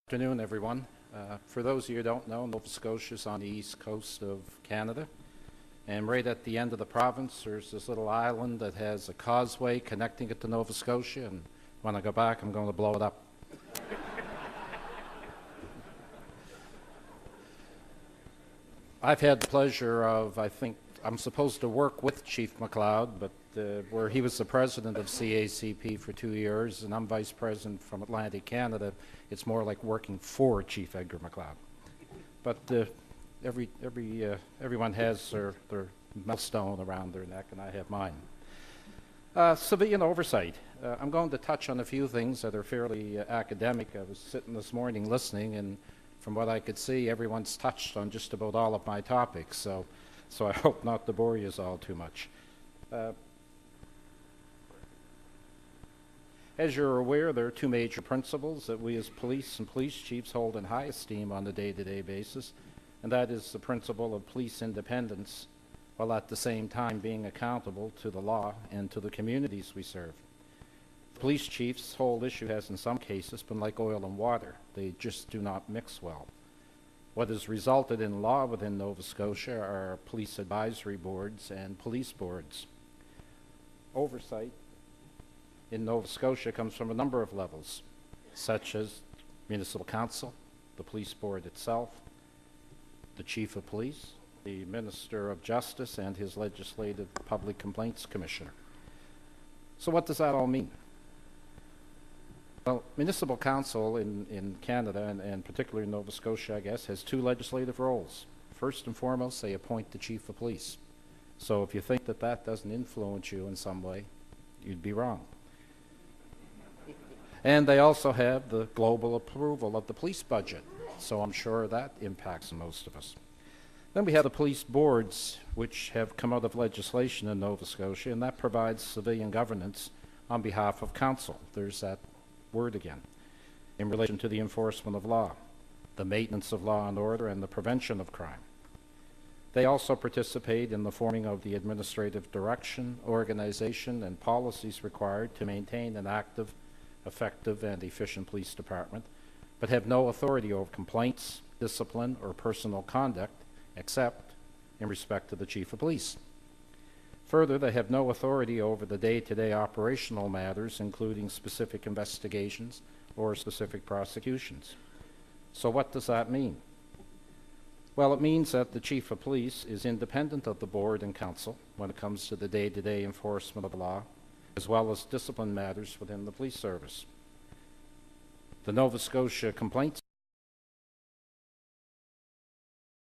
Good afternoon, everyone. For those of you who don't know, Nova Scotia is on the east coast of Canada, and right at the end of the province there's this little island that has a causeway connecting it to Nova Scotia, and when I go back I'm going to blow it up. I've had the pleasure of, I think I'm supposed to work with Chief McLeod, but where he was the president of CACP for 2 years and I'm vice president from Atlantic Canada, it's more like working for Chief Edgar McLeod. But everyone has their millstone around their neck, and I have mine. Civilian oversight. I'm going to touch on a few things that are fairly academic. I was sitting this morning listening, and from what I could see, everyone's touched on just about all of my topics, so I hope not to bore you all too much. As you're aware, there are two major principles that we as police and police chiefs hold in high esteem on a day-to-day basis, and that is the principle of police independence, while at the same time being accountable to the law and to the communities we serve. The police chief's whole issue has in some cases been like oil and water. They just do not mix well. What has resulted in law within Nova Scotia are police advisory boards and police boards. Oversight in Nova Scotia comes from a number of levels, such as municipal council, the police board itself, the chief of police, the minister of justice, and his legislative public complaints commissioner. So what does that all mean? Well, municipal council in Canada, and particularly in Nova Scotia, I guess, has two legislative roles. First and foremost, they appoint the chief of police. So if you think that that doesn't influence you in some way, you'd be wrong. And they also have the global approval of the police budget, so I'm sure that impacts most of us. Then we have the police boards, which have come out of legislation in Nova Scotia, and that provides civilian governance on behalf of council. There's that word again, in relation to the enforcement of law, the maintenance of law and order, and the prevention of crime. They also participate in the forming of the administrative direction, organization, and policies required to maintain an active, effective, and efficient police department, but have no authority over complaints, discipline, or personal conduct, except in respect to the chief of police. Further, they have no authority over the day-to-day operational matters, including specific investigations or specific prosecutions. So what does that mean? Well, it means that the chief of police is independent of the board and council when it comes to the day-to-day enforcement of the law, as well as discipline matters within the police service. The Nova Scotia complaints